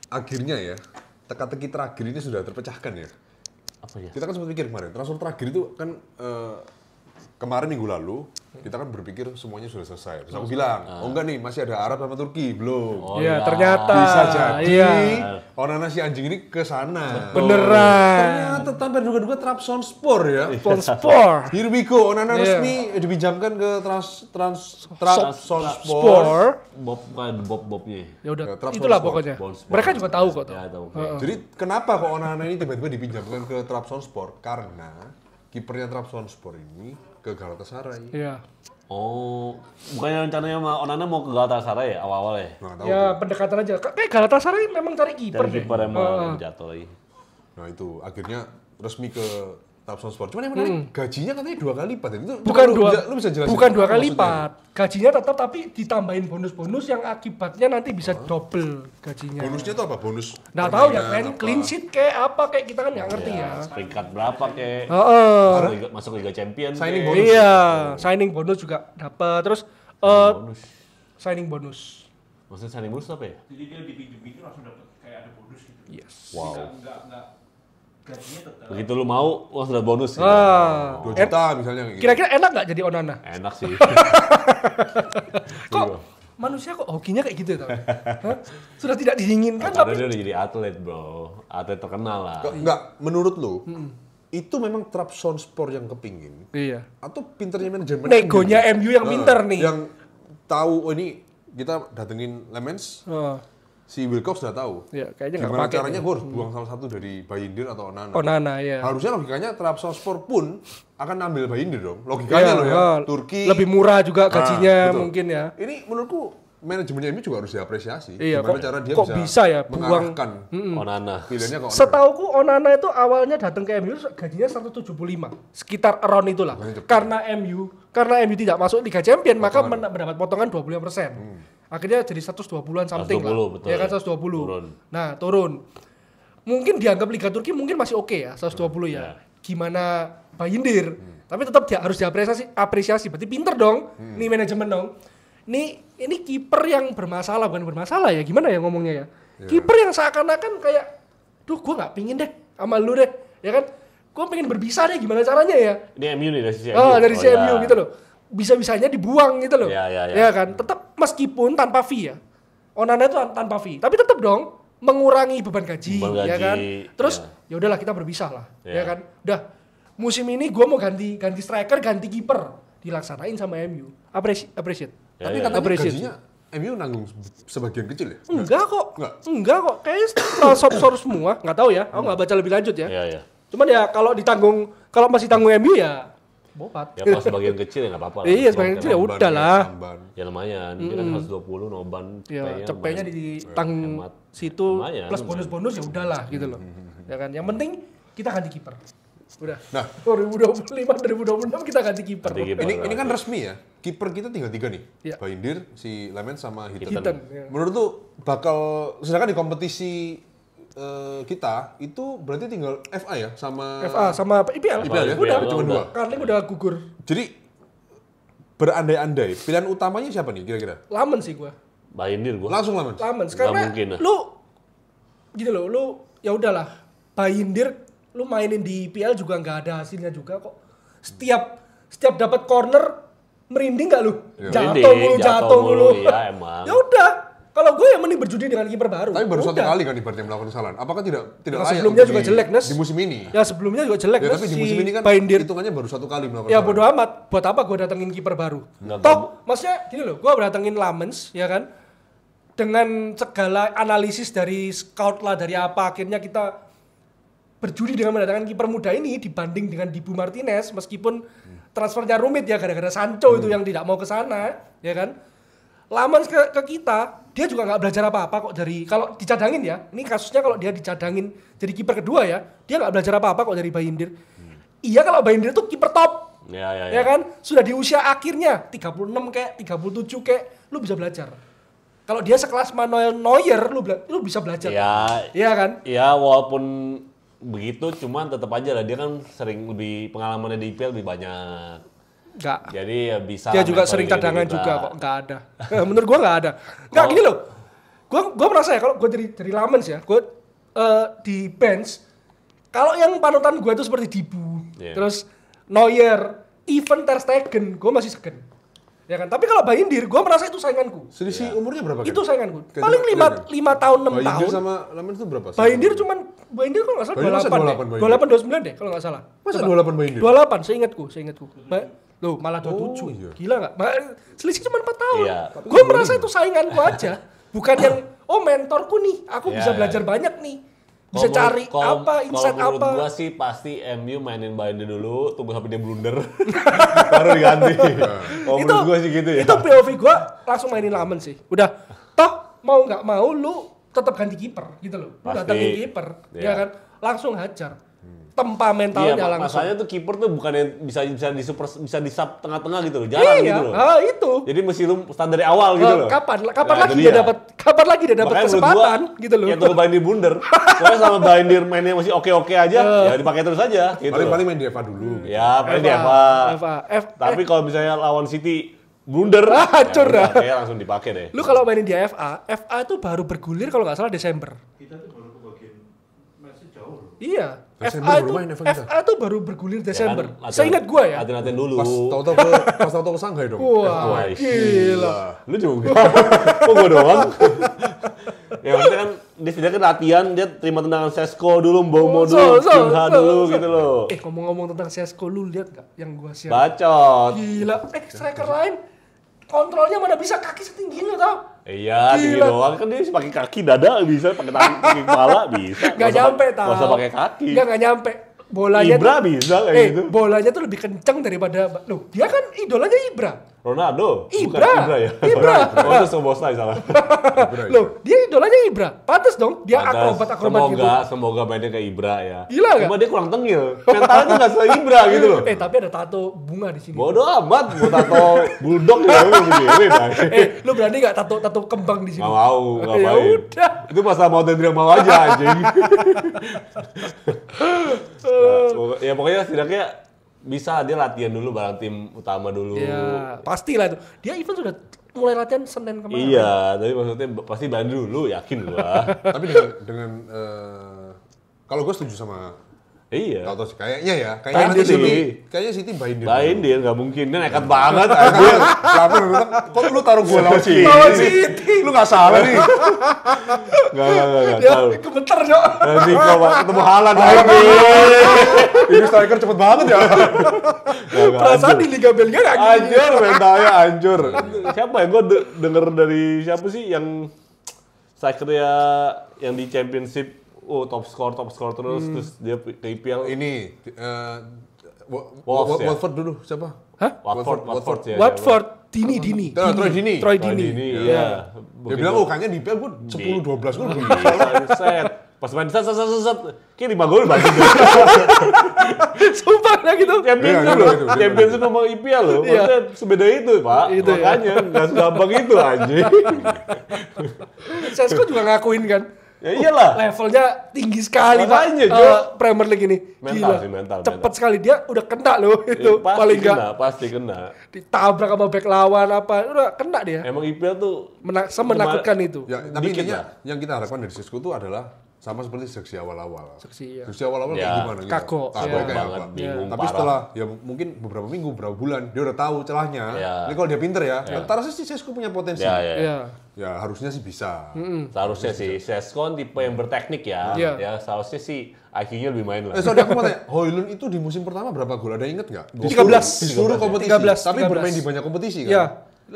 akhirnya ya, teka-teki terakhir ini sudah terpecahkan ya. Apa ya? Kita kan sempat pikir kemarin, transfer terakhir itu kan kemarin minggu lalu kita kan berpikir semuanya sudah selesai. Terus aku bilang, oh enggak nih, masih ada Arab sama Turki, belum. Oh, Iya, iya. ternyata. Bisa jadi Iya. Onana si anjing ini ke sana. Beneran. Ternyata tanpa duga-duga Trabzonspor ya. Sponsor. Here we go, Onana Iya. resmi dipinjamkan ke Trabzonspor. Spor. Bob-bobnya. Ya udah, Ya, Trabzonspor. itulah pokoknya. Trabzonspor. Mereka juga tahu kok. Ya, tahu. Jadi kenapa kok Onana ini tiba-tiba dipinjamkan ke Trabzonspor? Karena kipernya Trabzonspor ini ke Galatasaray. Iya. Oh, bukannya rencananya Onana mau ke Galatasaray ya awal-awal ya? Nggak tahu. Ya pendekatan aja. Kayak Galatasaray memang cari kiper Cari deh. kiper emang jatuh lagi. Nah itu akhirnya resmi ke Trabzonspor. Cuman yang menarik gajinya katanya 2 kali lipat. Itu Bukan lu bisa jelasin? bukan 2 apa kali maksudnya? lipat. Gajinya tetap tapi ditambahin bonus-bonus yang akibatnya nanti bisa double gajinya. Bonusnya tuh apa? Bonus? Nggak tahu ya, permainan, clean apa? sheet kayak apa kayak kita kan nggak ngerti ya. Peringkat berapa kek? Heeh. Masuk Liga Champions. Signing kek. bonus. Iya, signing bonus juga dapat. Terus Bonus. signing bonus. Maksudnya signing bonus apa ya? Jadi dia dipinjem-pinjem langsung dapat kayak ada bonus gitu. Yes. Wow. Enggak gajinya tetap. Begitu lu mau, langsung dapat bonus. Gitu. 2 juta misalnya kayak gitu. Kira-kira enak nggak jadi Onana? Enak sih. Kok manusia kok hokinya kayak gitu ya? Tau? Hah? Sudah tidak diinginkan Karena tapi dia udah jadi atlet, bro. Atlet terkenal lah. Enggak, menurut lu itu memang Trabzonspor yang kepingin iya. atau pinternya manajemen Negonya MU yang pinter nih. Yang tahu oh ini kita datengin Lemens, Oh, si Wilcox sudah tahu. iya, kayaknya nggak Gimana pakai. caranya gue harus buang salah satu dari Bayindir atau Onana. Onana ya. Harusnya logikanya Trabzonspor pun akan ambil Bayindir dong. Logikanya loh ya. Turki lebih murah juga gajinya betul. mungkin ya. Ini menurutku manajemennya ini juga harus diapresiasi. Iya, Gimana kok- cara dia kok bisa ya buang- mengarahkan Onana. pilihannya ke Onana. Setauku Onana itu awalnya datang ke MU gajinya 175, sekitar around itulah. Makanya cepet. Karena MU tidak masuk Liga Champion maka mendapat potongan 25%. Akhirnya jadi 120-an something 120, lah. betul. Ya kan 120. Turun. Nah, turun. Mungkin dianggap Liga Turki mungkin masih oke ya 120 ya. Gimana Bayindir? Tapi tetap dia harus diapresiasi. Berarti pinter dong. Nih manajemen dong. Ini kiper yang bermasalah, bukan bermasalah ya, gimana ya ngomongnya ya? Kiper yang seakan-akan kayak, duh gue nggak pingin deh sama lu deh, ya kan? Gue pengen berpisah deh, gimana caranya ya? Ini MU nih dari sisi Dari MU. CMU gitu loh, bisa-bisanya dibuang gitu loh, Ya, ya, ya. ya kan? Tetap meskipun tanpa fee ya, Onana itu tanpa fee, tapi tetap dong mengurangi beban gaji, Beban ya gaji, kan? Terus ya. ya udahlah kita berpisah lah, ya Ya. kan? Udah musim ini gue mau ganti striker, ganti kiper, dilaksanain sama MU, appreciate. Ya, Tapi ya. katanya Appreciate. gajinya MU nanggung sebagian kecil ya? Enggak kok. Enggak? Enggak kok. Kayaknya Trabzonspor semua. Enggak tahu ya. Aku enggak baca lebih lanjut ya. Iya, iya. Cuman ya kalau masih tanggung MU ya bopat. Ya kalau sebagian kecil ya nggak apa-apa lah. Iya, sebagian kecil ya Noban, udah lah. Samban. Ya lumayan, dia kan 120 noban. Ya, cepetnya lumayan. ditanggung Hemat. situ Lumayan, plus lumayan. bonus-bonus ya udahlah gitu loh. Ya kan. Yang penting kita ganti kiper. Udah. Nah. 2025 2026 kita ganti kiper. Ganti kiper. Ini kan resmi ya. Kiper kita tinggal 3 nih. Iya. Bayindir, si Lemens sama Hiten. Hiten, ya. Menurut tuh bakal sedangkan di kompetisi kita itu berarti tinggal FA ya sama FA sama IPL. IPL ya? Udah, Cuma udah. 2. Karling udah gugur. Jadi berandai-andai, pilihan utamanya siapa nih kira-kira? Lamen sih gua. Bayindir gua. Langsung Lemens. Lamen Nggak karena mungkin lah. lu gitu loh, lu ya udahlah Bayindir lu mainin di IPL juga nggak ada hasilnya juga kok. Setiap dapat corner merinding nggak lu? Iya. Jatuh mulu. Iya emang. Ya udah, kalau gue yang mending berjudi dengan kiper baru. Tapi baru satu Udah. kali kan ibaratnya melakukan kesalahan. Apakah tidak Nah, layak sebelumnya untuk juga jelek, Nes. di musim ini? Ya sebelumnya juga jelek Ya, Nes, tapi di si musim ini kan Bayindir. hitungannya baru 1 kali melakukan Ya kesalahan. bodo amat, buat apa gue datengin kiper baru? Nggak, Toh, maksudnya gini loh, gue datengin Lamens, ya kan? Dengan segala analisis dari scout lah, dari apa, akhirnya kita berjudi dengan mendatangkan kiper muda ini dibanding dengan Dibu Martinez, meskipun transfernya rumit ya, gara-gara Sancho itu yang tidak mau ke sana, ya kan? Lamens ke kita, dia juga nggak belajar apa-apa kok dari, kalau dicadangin ya, ini kasusnya kalau dia dicadangin jadi kiper kedua ya, dia nggak belajar apa-apa kok dari Bayindir. Iya kalau Bayindir tuh kiper top, ya kan? Sudah di usia akhirnya 36 kayak 37 kayak lu bisa belajar. Kalau dia sekelas Manuel Neuer lu bisa belajar. Ya, Iya kan? ya walaupun begitu, cuman tetap aja lah dia kan sering lebih pengalamannya di IPL lebih banyak. Enggak. Jadi ya bisa. Dia juga mentor sering gitu cadangan kita. juga kok, enggak ada. Menurut gua enggak ada. Enggak gini loh. Gue merasa ya kalau gue dari Lamens ya, gue di bench kalau yang panutan gue itu seperti Dibu, terus Neuer, even Ter Stegen, gue masih segen. Ya kan? Tapi kalau Bayindir, gue merasa itu sainganku. Selisih umurnya berapa kan? Itu sainganku. Kayak Paling itu, 5 tahun, 6 Bayindir tahun. sama Lamens itu berapa sih? Bayindir kalau nggak salah Bayindir masa 28 deh. 28 29 deh kalau nggak salah. Masa 28 Bayindir? 28 seingatku. Loh, malah 27. Oh, iya. Gila nggak? Selisih cuma 4 tahun. Iya. Gue merasa itu sainganku aja. Bukan yang mentorku nih, aku bisa belajar banyak nih. Bisa cari insight kalau apa. menurut gua sih pasti MU mainin Bayindir dulu, tunggu sampai dia blunder, baru diganti. Oh, menurut gua sih gitu ya. Itu POV gua langsung mainin Lamens sih. Udah, toh mau nggak mau lu tetap ganti kiper gitu loh. Lu Pasti. datengin kiper, Iya. ya kan? Langsung hajar. Tempa mentalnya Iya, langsung. masalahnya tuh kiper tuh bukan yang bisa di sub tengah-tengah gitu loh, jarang Iya, gitu loh. itu. Jadi mesti lu start dari awal gitu loh. Kapan Nah, lagi itu dia dia. dapat Makanya menurut kesempatan gua, gitu loh. Ya tunggu Bayindir blunder. Pokoknya sama Bayindir mainnya masih oke-oke aja, ya dipakai terus aja gitu. Paling main di FA dulu. Gitu. Ya, paling di FA. Tapi kalau misalnya lawan City blunder, hancur dah. Kayaknya langsung dipakai deh. Lu kalau mainin di FA itu baru bergulir kalau nggak salah Desember. Kita tuh baru kebagian match jauh loh. Iya. Desember FA baru itu main FA kita. FA itu baru bergulir Desember. Ya kan, Seingat gua ya. Latihan dulu. Pas tahu-tahu ke Shanghai dong. Wah, Wah, gila. Lu juga. Kok gua doang? Ya maksudnya kan dia setidaknya latihan, dia terima tendangan Sesko dulu, Mbomo dulu, Kyunha dulu gitu loh. Ngomong-ngomong tentang Sesko, lu lihat gak yang gua share? Bacot. Gila. Striker lain kontrolnya mana bisa kaki setinggi lu tau? Iya, tinggi Gila. doang kan dia pakai kaki dada bisa, pakai tangan, pakai kepala bisa. Gak nyampe tau. Gak usah pakai kaki. Gak nyampe. Bolanya Ibra tuh, bisa kayak gitu. bolanya tuh lebih kenceng daripada loh, dia kan idolanya Ibra. Ronaldo. Ibra. Bukan Ibra ya. Ibra. Oh itu Sobostai salah. Loh, dia idolanya Ibra. Pantes dong, dia Pantes. akrobat gitu. Semoga mainnya kayak Ibra ya. Gila nggak? Cuma dia kurang tengil. Mentalnya tuh nggak sesuai Ibra gitu loh. Tapi ada tato bunga di sini. Bodoh amat, mau tato bulldog ya lu biarin aja. Lu berani gak tato kembang di sini? Nggak mau, ngapain. Ya udah. Itu masalah mau dan tidak mau aja anjing. Nah, ya pokoknya setidaknya bisa dia latihan dulu bareng tim utama dulu. Ya, pastilah itu. Dia even sudah mulai latihan Senin kemarin. Iya, tapi maksudnya pasti bantu dulu, yakin gua. Tapi dengan kalau gue setuju sama Iya. Tahu sih kayaknya ya, Bayindir kayaknya nanti sih. Kayaknya City Bayindir. Bayindir nggak mungkin, dia nekat banget anjir. Kok lu taruh gue lawan City? Lawan City. Lu nggak salah nih. Nggak Ya, tahu. gemeter, Cok. Nanti kalau ketemu Haaland anjir. Ini striker cepet banget ya. Perasaan di Liga Belgia gak gini. Anjir, mentalnya hancur. Siapa ya? Gue denger dari siapa sih yang strikernya yang di Championship, top score terus dia ke IPL. Ini Wolves ya? Watford dulu siapa? Hah? Watford ya. Watford, Dini. Troy Deeney. Troy Dini. Dini. Iya. Dia bilang kayaknya di IPL gue 10-12 gue belum. Set. Pas main set. Kayak 5 gol bagi. Sumpah lah gitu. Champions Iya, loh. gitu. Champions sama IPL loh. Iya. Maksudnya sebeda itu, Pak. Itu ya. Makanya nggak segampang itu anjing. Sesko juga ngakuin kan. Ya iyalah. Levelnya tinggi sekali Makanya, Pak. Jo. Premier League ini. Mental Gila. sih, mental, Cepet mental. sekali dia udah kena loh itu. Pasti Paling enggak kena, pasti kena. ditabrak sama back lawan apa. Udah kena dia. Emang IPL tuh Semenakutkan itu. Ya, tapi Dikit intinya lah. yang kita harapkan dari Sesko itu adalah sama seperti seksi awal-awal. Seksi, ya. Seksi awal-awal Ya, kayak gimana gitu. kagok, Kagok ya. kayak banget, apa. bingung, Tapi parah. setelah ya mungkin beberapa minggu, beberapa bulan dia udah tahu celahnya. Ya. Ini kalau dia pinter ya, antara sih Sesko punya potensi. Ya. Iya. Ya harusnya sih bisa. Seharusnya sih, Sesko tipe yang berteknik ya. Iya. Ya seharusnya sih IQ-nya lebih main lah. Sorry aku mau tanya, Højlund itu di musim pertama berapa gol? Ada inget nggak? 13. Di seluruh kompetisi. 13. Tapi bermain di banyak kompetisi kan? Iya.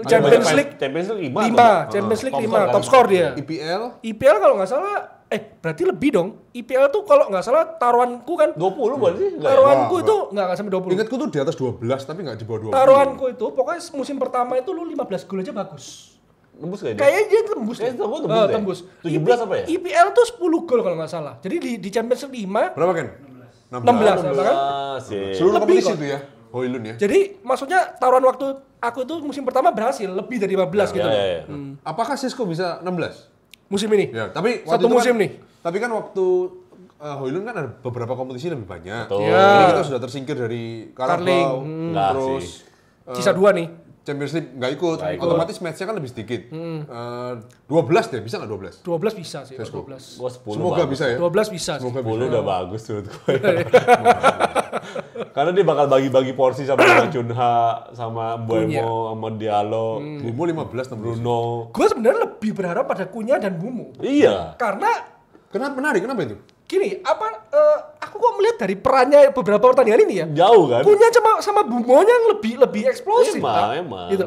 Champions League Champions League 5, Champions League 5, top score dia. IPL IPL kalau nggak salah, berarti lebih dong. IPL tuh kalau nggak salah taruhanku kan, 20 berarti enggak ya? taruhanku Wah, itu nggak sampai 20. ingatku tuh di atas 12 tapi nggak di bawah 20. Taruhanku itu pokoknya musim pertama itu lu 15 gol aja bagus. Nembus kayak dia? Kayaknya dia tembus. Kayaknya deh. tembus deh. Tembus. 17 apa ya? IPL tuh 10 gol kalau nggak salah. Jadi di Champions League 5, Berapa kan? 16 apa kan? Sih. Seluruh Lebih kompetisi kok. itu ya, Højlund ya. Jadi maksudnya taruhan waktu aku itu musim pertama berhasil lebih dari 15 gitu. loh. Ya. Apakah Sesko bisa 16? Musim ini. Ya, tapi Satu waktu itu musim kan, nih. Tapi kan waktu Højlund kan ada beberapa kompetisi lebih banyak. Betul. Ya. Ini kita sudah tersingkir dari Carling, Carabao, Enggak terus sih. Sisa 2 nih. Champions League nggak ikut, Nggak ikut. otomatis match-nya kan lebih sedikit. 12 deh, bisa nggak 12? 12 bisa sih, Sesko. 12. Gua 10 Semoga bagus. bisa ya. 12 bisa sih. Semoga 10 bisa. udah bagus menurut gue. Karena dia bakal bagi-bagi porsi sama Chunha, sama Mbuemo, sama Diallo, Bumo 15 16. Bruno. Gue sebenarnya lebih berharap pada Kunya dan Bumo. Iya. Karena Kenapa menarik? Kenapa itu? gini, aku kok melihat dari perannya beberapa pertandingan ini ya. Jauh kan? Kunya sama Bumonya yang lebih eksplosif. Emang, Pak. emang. Gitu.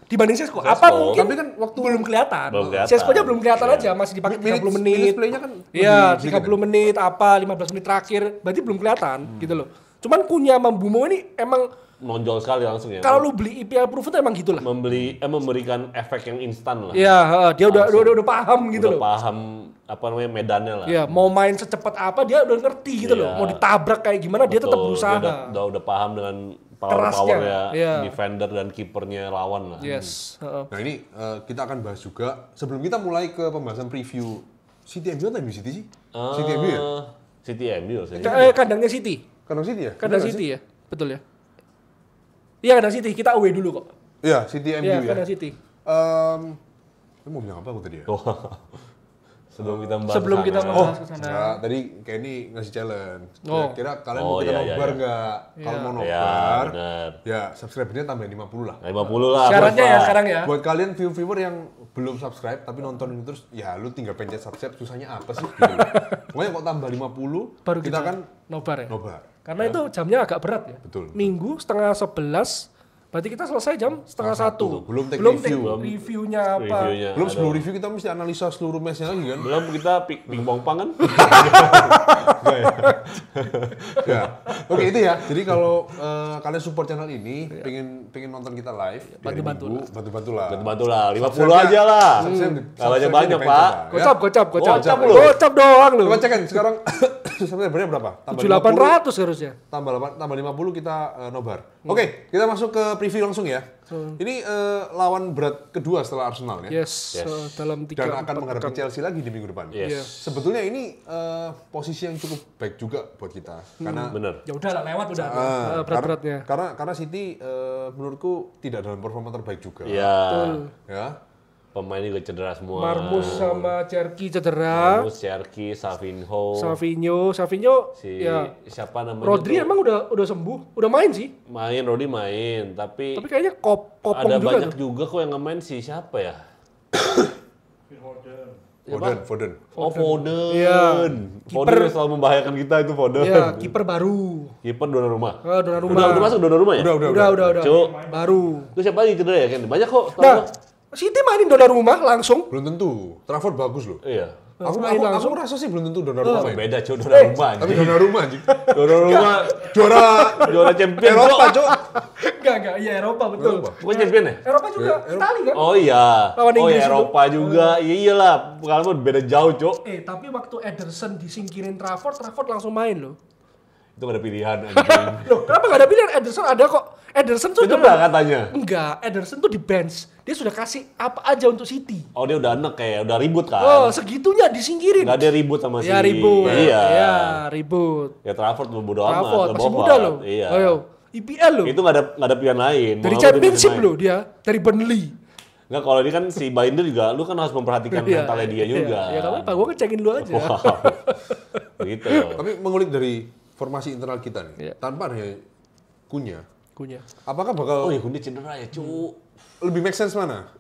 Dibanding Sesko. Apa mungkin Tapi kan waktu belum kelihatan. Belum kelihatan. Seskonya belum kelihatan Iya. aja, masih dipakai 30 minutes menit. play-nya kan Iya, lebih sedikit 30 menit apa 15 menit terakhir, berarti belum kelihatan gitu loh. Cuman Kunya sama Bumo ini emang Menonjol sekali langsung ya. kalau lu beli IPL proven tuh emang gitulah. Memberikan efek yang instan lah. Iya, dia udah paham gitu Udah loh. paham apa namanya medannya lah. Iya, mau main secepat apa dia udah ngerti gitu Iya. loh. Mau ditabrak kayak gimana dia tetap Betul, berusaha. Dia udah paham dengan Kerasnya, powernya iya. defender dan kipernya lawan lah. Yes. heeh. Nah ini kita akan bahas juga sebelum kita mulai ke pembahasan preview City MU atau MU City sih? City MU ya? City MU sih. Kandangnya City. Kandang City ya? Kandang Bener nggak City ya. Betul ya. Iya, kandang City. Kita away dulu kok. sih? Iya, City MU Iya, ya. kandang City. Lu mau bilang apa aku tadi ya? Oh. Sebelum kita bahas Sebelum kesana. kita bahas ke sana. Enggak, tadi Kenny ngasih challenge. Oh. Kira-kira kalian Oh, mau kita iya, nobar iya. nggak? Kalau mau Iya, nobar, benar. ya subscribe-nya tambahin 50 lah. 50 lah. Syaratnya bos, ya Pak. sekarang ya. Buat kalian viewer yang belum subscribe tapi nonton ini terus, ya lu tinggal pencet subscribe, susahnya apa sih? Gitu. Pokoknya kok tambah 50, Baru kita kan nobar ya. nobar. Karena itu jamnya agak berat ya. Betul. Minggu setengah 11. Berarti kita selesai jam setengah 1. Belum take review. reviewnya apa. Reviewnya. Belum sebelum Aduh. review kita mesti analisa seluruh match-nya lagi kan? Belum kita ping-pong pang kan? Ya. Oke itu ya. Jadi kalau kalian support channel ini, pengen nonton kita live, di hari Bantu-bantu Minggu, bantu-bantu lah. Bantu lah, 50 Subscribe-nya- aja lah. subscribe- Kalau banyak subscribe-nya Pak. dipencet lah, ya. Gocap. Gocap lu. Gocap doang lu. Coba cek kan sekarang subscribernya berapa? 7.800 harusnya. tambah 50 kita nobar. Oke, kita masuk ke preview langsung ya. Ini lawan berat kedua setelah Arsenal ya. Yes. Dalam 3 Dan akan menghadapi Chelsea lagi di minggu depan. Yes. Sebetulnya ini posisi yang cukup baik juga buat kita karena Bener. Ya udahlah lewat udah. Berat-beratnya. karena City menurutku tidak dalam performa terbaik juga. Iya. Ya. Pemain juga cedera semua. Marmus sama Cherky cedera. Marmus, Cherky, Savinho. Savinho ya. Siapa namanya? Rodri tuh? emang udah sembuh, udah main sih. Main, Rodri main, tapi Tapi kayaknya kopong ada juga banyak tuh. juga kok yang nge-main sih, siapa ya? Foden. Oh, Foden. Iya. Foden yang selalu membahayakan kita itu Foden. Ya, kiper baru. Kiper Donnarumma. Donnarumma. Udah masuk Donnarumma ya? Udah. Cuk. Baru. Itu siapa lagi cedera ya, Ken? Banyak kok. Nah, City mainin Donnarumma langsung. Belum tentu. Trafford bagus loh. Iya. Aku rasa sih belum tentu Donnarumma main. Beda, Cuk. Donnarumma Tapi anjing. Donnarumma anjing. Donnarumma juara champion, Eropa, Cuk. Cok. Enggak, iya Eropa betul. Eropa. Bukan champion ya? Eropa juga, Italia kan? Oh iya. Lawan Oh Inggris iya, itu. Eropa juga. Iya iyalah. Pengalaman beda jauh, Cuk. Tapi waktu Ederson disingkirin Trafford langsung main loh. Itu gak ada pilihan anjing. Loh, kenapa gak ada pilihan? Ederson ada kok. Ederson tuh Cedera katanya. Enggak, Ederson tuh di bench. Dia sudah kasih apa aja untuk City. Oh dia udah enek kayak, udah ribut kan? Oh, segitunya disingkirin. Gak ada ribut sama si... Ya ribut. Iya. Ya, ribut. Ya Trafford lu bodo amat. Trafford lu masih bohong. muda loh. Iya. Ayo, IPL loh. Itu gak ada pilihan lain. Dari Mau championship dia masih main. loh dia, dari Burnley. Enggak, kalau ini kan si Binder juga, lu kan harus memperhatikan mentalnya dia juga. Ya enggak apa-apa, gua ngecekin dulu aja. Wow. Begitu. Tapi mengulik dari formasi internal kita nih, Iya. tanpa adanya Kunya, Kunya. apakah bakal Oh ya Kundi cedera ya, cu. lebih make sense mana?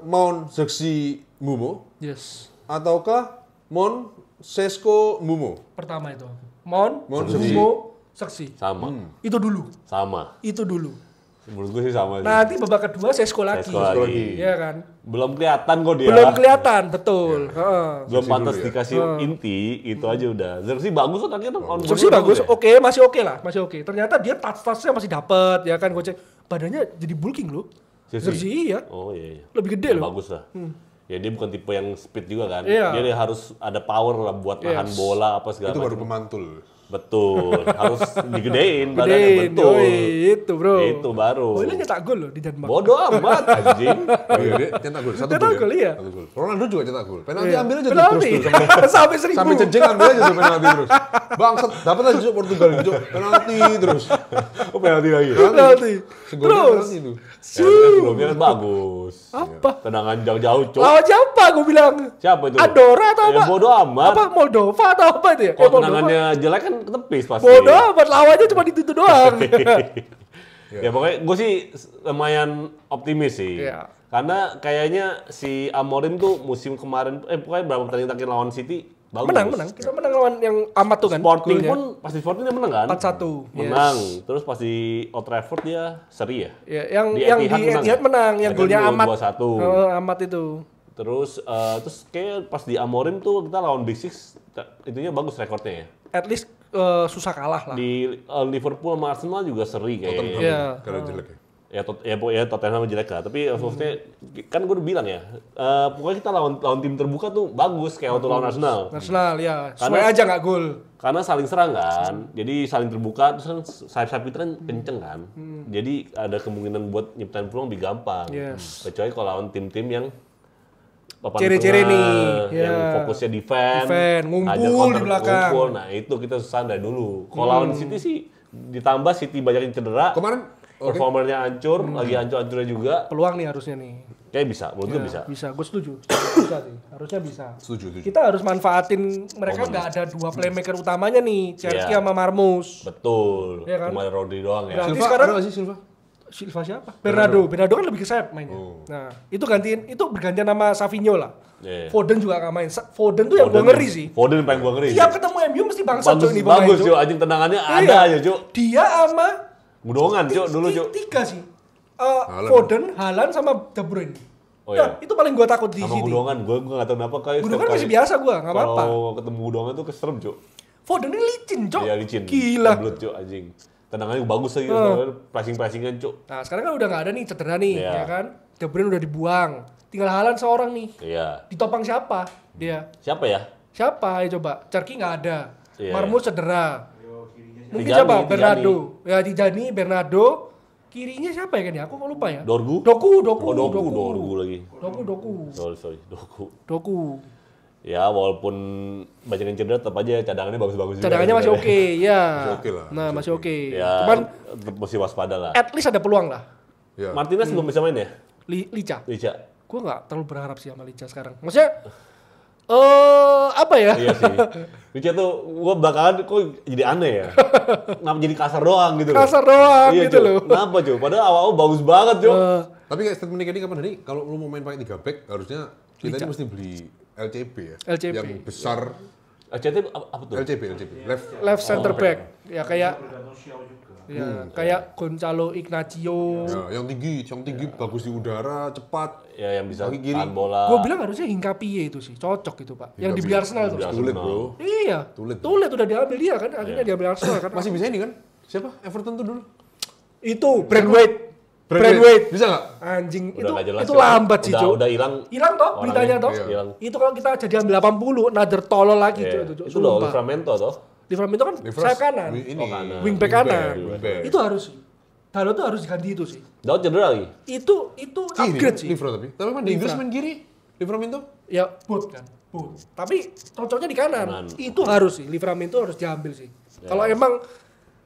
Mount Zirkzee Mbumo Yes. ataukah Mount Sesko Mbumo? Pertama itu. Mon, Zirkzee. Bumo, Saksi. Sama. Itu dulu. Sama. Itu dulu. Menurut gue sih sama sih. Nanti babak kedua Sesko lagi. Sesko lagi. Iya kan? Belum kelihatan kok dia. Belum kelihatan, betul. Heeh. Belum pantas dulu ya. dikasih inti, itu aja udah. Zirkzee bagus kok tadi kan on Saksi board bagus, ya. oke, masih oke lah, masih oke. Ternyata dia touch-touchnya masih dapet, ya kan, gue cek. Badannya jadi bulking loh. Zirkzee iya. Oh iya. Lebih gede loh. Bagus lah. Ya dia bukan tipe yang speed juga kan. Iya. Dia harus ada power lah buat nahan bola apa segala Itu baru macam. pemantul. Betul, harus digedein badannya, Gedein, betul. yoi, itu bro. Itu baru. Oh, ini nyetak gol loh di Denmark. Bodoh amat anjing. Oh iya, dia cetak gol. Satu Cetak gol gol, ya? iya. Satu gol. Ronaldo juga cetak gol. Penalti Iya. ambil aja tuh Penalti. terus tuh Sampai 1000. sampai ceceng ambil aja tuh penalti terus. Bangsat, dapat aja Cuk, Portugal Cuk. Penalti terus. Oh, penalti lagi. Penalti. Segolnya Terus. penalti itu. Ya, itu kan sebelumnya kan bagus. Apa? Tendangan jauh-jauh, Cuk. Lawan siapa gue bilang? Siapa itu? Andorra atau Ya, apa? bodoh amat. Apa Moldova atau apa itu ya? Kalau Moldova. tendangannya jelek kan ketepis pasti. Bodoh amat, lawannya cuma itu doang. Ya pokoknya gue sih lumayan optimis sih. Iya. Karena kayaknya si Amorim tuh musim kemarin, pokoknya berapa pertandingan terakhir lawan City, bagus. menang. Kita menang lawan yang amat tuh kan. Sporting golnya. pun, pasti Sporting dia menang kan? 4-1. Menang. Terus pas di Old Trafford dia seri ya? Ya, yang Di di Etihad menang. Etihad menang, yang Etihad golnya gol amat. 2-1. Amat itu. Terus kayak pas di Amorim tuh kita lawan Big Six, itunya bagus rekornya ya. At least susah kalah lah. Di Liverpool sama Arsenal juga seri kayaknya. Iya. Kalau jelek ya. Ya Tottenham jelek lah, tapi maksudnya kan gue udah bilang ya, pokoknya kita lawan tim terbuka tuh bagus kayak waktu lawan Arsenal. Arsenal ya, Karena- sesuai aja nggak gol. Karena saling serang kan, jadi saling terbuka, terus kan sayap-sayap kita kan kenceng kan, jadi ada kemungkinan buat nyiptain peluang lebih gampang. Yes. Kecuali kalau lawan tim-tim yang papan Ciri-ciri tengah, nih, yang ya. fokusnya defend, Ngumpul ajar counter, di belakang. ngumpul. Nah itu kita susah dari dulu. Kalau lawan City sih, ditambah City banyak yang cedera, Kemarin performernya hancur, lagi hancur-hancurnya juga, Peluang nih harusnya nih. kayak bisa, menurut gue Ya, bisa. Bisa, gue setuju. Bisa sih, harusnya bisa. setuju. Kita harus manfaatin mereka nggak ada dua playmaker utamanya nih, Cherki Iya. sama Marmus. Betul, Iya kan? cuma Rodri doang ya. Berarti Silva sekarang- ada nggak sih Silva? Silva siapa? Bernardo kan lebih ke sayap mainnya. Nah, itu bergantian sama Savinho lah. Iya. Foden juga nggak main. Foden tuh yang gua ngeri sih. Foden yang paling gua ngeri. Tiap ketemu MU mesti bangsat bagus, Cuk, ini pemain bagus Cuk. Cuk, anjing tendangannya ada Iya. aja Cuk. Dia sama Gudongan Cuk dulu Cuk. tiga sih. Haaland. Foden, Haaland sama De Bruyne. Oh, Nah, iya. itu paling gua takut di Sama sini. Gudongan, gua nggak tahu kenapa kayak Gudongan setiap masih kali biasa gua, nggak apa-apa. Kalau ketemu Gudongan tuh keserem Cuk. Foden ini licin, Cok. Iya licin. Gila. Blood Cuk anjing. Tendangannya bagus lagi, pressing-pressingan Cuk. Nah, sekarang kan udah nggak ada nih cedera nih, Iya. ya kan? De Bruyne udah dibuang. Tinggal Haaland seorang nih. Iya. Ditopang siapa? Dia. Siapa ya? Siapa? Ayo coba. Cherki nggak ada. Iya. Marmus cedera. Mungkin Tijani, siapa? Tijani. Bernardo. Ya Tijani, Bernardo. Kirinya siapa ya kan ya? Aku kok lupa ya. Dorgu? Doku. Oh, Dorgu lagi. Doku. Sorry, Doku. Doku. Ya, walaupun banyak yang cedera, tetap aja cadangannya bagus-bagus juga. Cadangannya masih oke, ya. Masih oke lah, Nah, masih oke. Ya, Cuman tetap mesti waspada lah. at least ada peluang lah. Ya. Martinez belum bisa main ya? Lica. Lica. Gue nggak terlalu berharap sih sama Lica sekarang. Maksudnya apa ya? Iya sih. Lica tuh gua bakalan kok jadi aneh ya. Kenapa jadi kasar doang gitu loh. Kasar doang Iya, gitu Cuk. loh. Kenapa Cuk? Padahal awal-awal bagus banget Cuk. Tapi kayak statement Kenny kapan hari, kalau lu mau main pakai 3 back, harusnya kita ini mesti beli LCB ya. LCB. Yang besar. CT apa tuh? LCB. Left center back. Ya kayak Tergantung Xiao juga. ya kayak Gonzalo Ignacio. Ya, yang tinggi bagus di udara, cepat. Ya yang bisa Kaki kiri. tahan bola. Gue bilang harusnya Hinkapie itu sih, cocok itu Pak. Yang dibeli Arsenal tuh. Dibeli Sulit, Bro. Iya. Tulet udah diambil dia kan, akhirnya diambil Arsenal kan. Masih bisa ini kan? Siapa? Everton tuh dulu. Itu Brandweight. Bisa nggak? Anjing Udah nggak jelas, itu Cuk. lambat sih, Cuk. Udah hilang. Hilang toh Orangnya. beritanya toh. Iya. Hilang. Itu kalau kita jadi ambil 80, another tolol lagi Iya. Cuk, Itu loh sumpah. Livramento toh. Livramento kan sayap kanan. Ini. Oh, kanan. Wingback kanan. wingback. Itu harus sih. Dalot tuh harus diganti itu sih. Daud cedera lagi. Itu Kiri, upgrade sih. Livro tapi. Tapi kan di Inggris main kiri. Livramento. Ya boot kan. Boot. Tapi cocoknya di kanan. Kanan. Itu harus sih. Livramento harus diambil sih. Kalau emang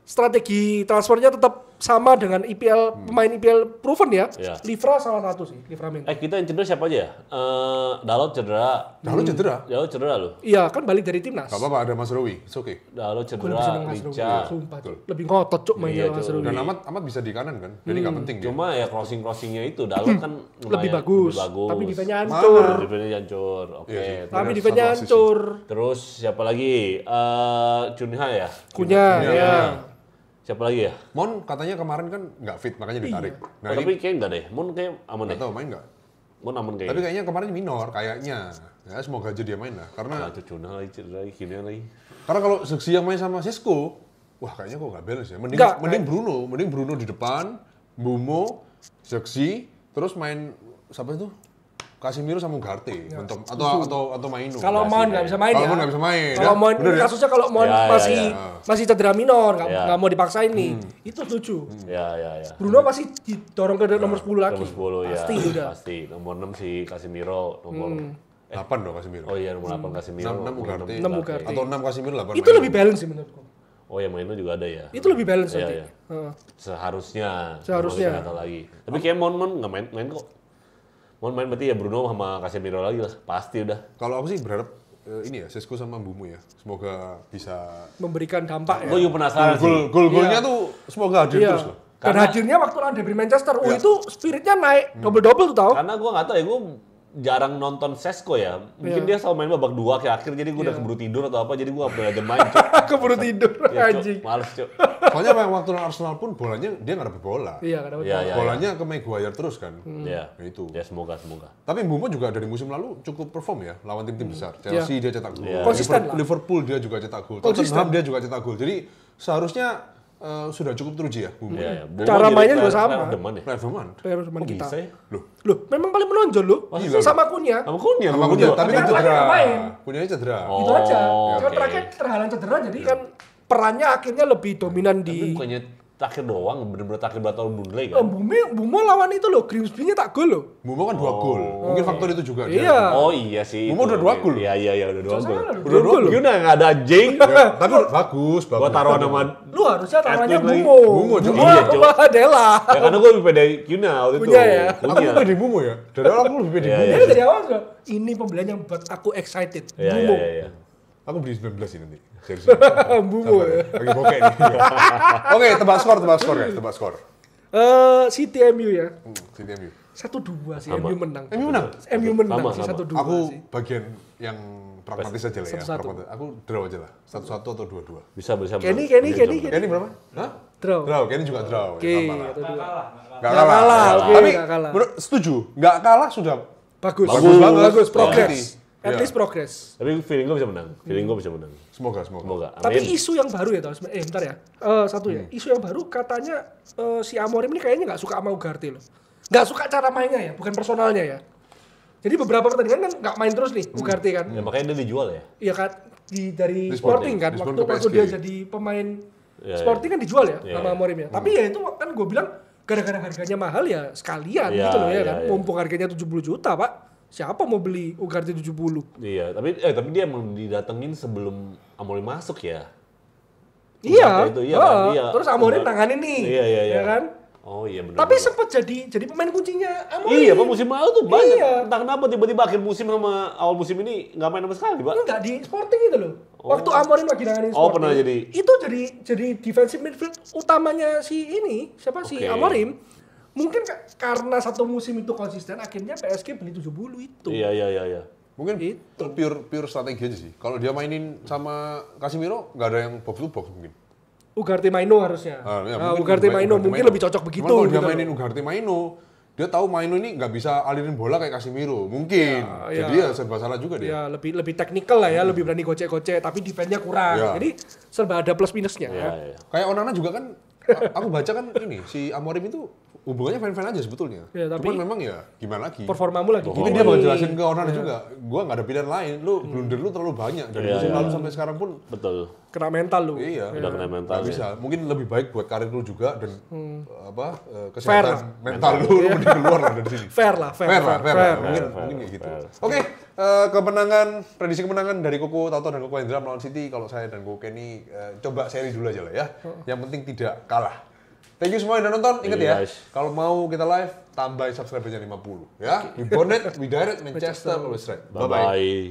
strategi transfernya tetap sama dengan pemain IPL proven ya. Ya. Livra salah satu sih, Livramento. Kita yang cedera siapa aja ya? Dalot cedera. Lalu cedera. Dalot cedera loh. Iya, kan balik dari timnas. Gak apa-apa, ada Mas Rowi. It's okay. Dalot Gue lebih cedera, seneng Mas Rudy. Lica. Sumpah, Cuk. Lebih ngotot Cuk mainnya Iya, Mas Cuk. Rudy. Dan amat bisa di kanan kan. Jadi nggak penting dia. Cuma ya crossing-crossingnya itu Dalot kan lumayan Lebih bagus. lebih bagus. Tapi defense-nya hancur. Defense-nya hancur. Oke. Iya sih. Tapi Bener, defense-nya satu asis hancur. Terus siapa lagi? Cunha ya? Kunya, ya. Siapa lagi ya? Mon katanya kemarin kan nggak fit, makanya ditarik. Nah, Oh, tapi kayak enggak deh. Mun kayak aman nggak deh. tahu main nggak. Mun aman Tapi kayaknya. kayaknya kemarin minor, kayaknya. Ya semoga aja dia main lah. Nah, itu Cunha lagi cedera lagi, gini lagi. Karena kalau Zexi yang main sama Sesko, wah kayaknya kok nggak balance ya. Mending, Nggak, mending Bruno di depan, Bumo, Zexi, terus main siapa itu? Casemiro sama Ugarte mentok atau Maino. Kalau Mount nggak bisa main Kalau ya. Mount nggak bisa main. Kalau ya? Mount Bener ya? kasusnya kalau Mount Ya, masih cedera minor, Ya. nggak mau dipaksain nih. Itu setuju. Ya. Bruno pasti didorong ke nomor 10 lagi. Nomor 10 ya. Pasti udah. Pasti. Nomor 6 si Casemiro, nomor 8 dong Casemiro. Oh iya nomor 8 Casemiro. 6 Ugarte. 6 Ugarte. Atau 6 Casemiro 8 Itu lebih balance sih menurutku. Oh ya Maino juga ada ya. Itu lebih balance Iya, nanti. iya. Heeh. Seharusnya. Seharusnya. Nggak tahu lagi. Tapi kayak Mount nggak main kok. Mount main berarti ya Bruno sama Casemiro lagi lah. Pasti udah. Kalau aku sih berharap ini ya Sesko sama Mbumo ya. Semoga bisa Memberikan dampak ya. Gue juga penasaran sih. gol-golnya tuh semoga hadir Iya. terus loh. Dan hadirnya waktu lawan Derby Manchester, itu spiritnya naik double-double tuh tau. Karena gue nggak tahu ya, gue jarang nonton Sesko ya. Mungkin dia selalu main babak 2 akhir-akhir, jadi gue udah keburu tidur atau apa, jadi gue nggak pernah main. Cuk. Keburu tidur, Ya, Cuk. anjing. Males Cuk. Soalnya waktu lawan Arsenal pun bolanya dia nggak dapet bola. Iya, kan Iya, iya. Bolanya ke Maguire terus kan. Ya, Nah, itu. ya semoga. Tapi Mbumo juga dari musim lalu cukup perform ya lawan tim-tim besar. Chelsea dia cetak gol. Iya. Konsisten lah. Liverpool dia juga cetak gol. Konsisten. Tottenham dia juga cetak gol. Jadi seharusnya sudah cukup teruji ya Mbumo. Iya, ya. Cara mainnya juga sama. Demen ya. Cleverman. Player teman Kok kita. bisa ya? Loh, memang paling menonjol loh. Iya, Sama Kunya. Sama Kunia. Sama Kunya, tapi kan Tapi kan cedera. nggak main. Kunyanya cedera. Oh. Itu aja. Cuma oke. terakhir terhalang cedera, jadi kan perannya akhirnya lebih dominan Tapi di. bukannya terakhir doang, bener-bener terakhir tahun Bundesliga kan? Bumo lawan itu loh, Grimsby-nya tak gol loh. Mbumo kan 2 gol. Mungkin faktor itu juga. dia. Iya. Oh iya sih. Mbumo itu. udah 2 gol. Iya, udah 2 gol. Salah, Udah 2 gol. Gimana nggak ada anjing? Ya, tapi bagus. Gua taruh nama Lu harusnya taruhannya Atlet lagi. Bumo. Bumo, Cok. Iya, Cok. Bumo Adela. ya karena gue lebih pede Kuna waktu itu. Punya ya? Aku Punya. pede Mbumo ya. Dari awal aku lebih pede Iya, Mbumo. Dia dari awal juga, ini pembelian yang buat aku excited. Iya, Bumo. iya. Aku beli 19 ini nanti. Serius. Bumo Sabar ya. ya. Lagi bokeh nih. Oke, tebak skor guys, tebak skor. City MU ya. City MU. 1-2 sih, Sama. MU menang. MU menang. MU menang Sama, sih, sama. 1-2 Aku sih. bagian yang pragmatis aja lah ya. 1-1. Pragmatis. Aku draw aja lah. 1-1 atau 2-2. Bisa. Kenny. Kenny berapa? Hah? Draw. Draw, Kenny juga draw. Oke, Ya, sama lah. 1-2. Nggak Nggak kalah, oke, Tapi nggak kalah. setuju, nggak kalah sudah Bagus. Bagus. Progress. City. At Iya. least progress. Tapi feeling gue bisa menang. Semoga. Semoga. Tapi Amin. isu yang baru ya, bentar ya. Satu ya. Isu yang baru katanya si Amorim ini kayaknya nggak suka sama Ugarte loh. Nggak suka cara mainnya ya, bukan personalnya ya. Jadi beberapa pertandingan kan nggak main terus nih Ugarte kan. Ya makanya dia dijual ya. Iya kan dari Di Sporting kan Di waktu Sporting ke waktu PSG. dia jadi pemain Iya, Sporting kan dijual ya Iya, sama iya. Amorim ya. Tapi ya itu kan gue bilang gara-gara harganya mahal ya sekalian Iya, gitu loh ya iya, kan. iya. Mumpung harganya 70 juta, Pak. Siapa mau beli Ugarte 70? Iya, tapi dia emang didatengin sebelum Amorim masuk ya. Iya. Itu, iya kan? Iya. Terus Amorim tanganin nih. Iya. Ya kan? Oh iya benar. Tapi sempat jadi pemain kuncinya Amorim. Iya, Pak, musim lalu tuh banyak. Iya. Entah kenapa tiba-tiba akhir musim sama awal musim ini nggak main sama sekali, Pak. Enggak di Sporting itu loh. Waktu Amorim lagi nanganin Oh, Sporting. pernah jadi. Itu jadi defensive midfield utamanya si ini, siapa si Oke. Amorim. Mungkin karena satu musim itu konsisten akhirnya PSG beli 70 itu. Iya. Mungkin Itu. pure strategi aja sih. Kalau dia mainin sama Casemiro, nggak ada yang box to box mungkin. Ugarte Maino harusnya. Mungkin Ugarte Maino mungkin lebih cocok begitu. Cuman kalau dia gitu mainin loh. Ugarte Maino, dia tahu Maino ini nggak bisa alirin bola kayak Casemiro, mungkin. Ya, Jadi ya serba salah juga dia. Ya lebih teknikal lah ya, lebih berani gocek-gocek, tapi defense-nya kurang. Ya. Jadi serba ada plus minusnya. Iya. Kayak Onana juga kan, aku baca kan ini si Amorim itu hubungannya fan-fan aja sebetulnya. Ya, tapi Cuman memang ya gimana lagi. Performamu lagi Mungkin dia bakal jelasin ke Onana juga. Gua nggak ada pilihan lain. Lu blunder lu terlalu banyak dari musim lalu sampai sekarang pun. Betul. kena mental lu. Iya. Udah kena mental. Nggak bisa. Mungkin lebih baik buat karir lu juga dan Fair kesehatan lah. mental lu mending keluar lah dari sini. Fair lah. Fair lah. Mungkin fair. kayak gitu. Oke, prediksi kemenangan dari Koko Tato dan Koko Hendra melawan City. Kalau saya dan Koko Kenny coba seri dulu aja lah ya. Yang penting tidak kalah. Thank you semua yang udah nonton. Ingat Iya, ya, guys. kalau mau kita live, tambahin subscriber-nya 50. Ya, we bonnet, we direct, Manchester, always right. Bye-bye. Bye.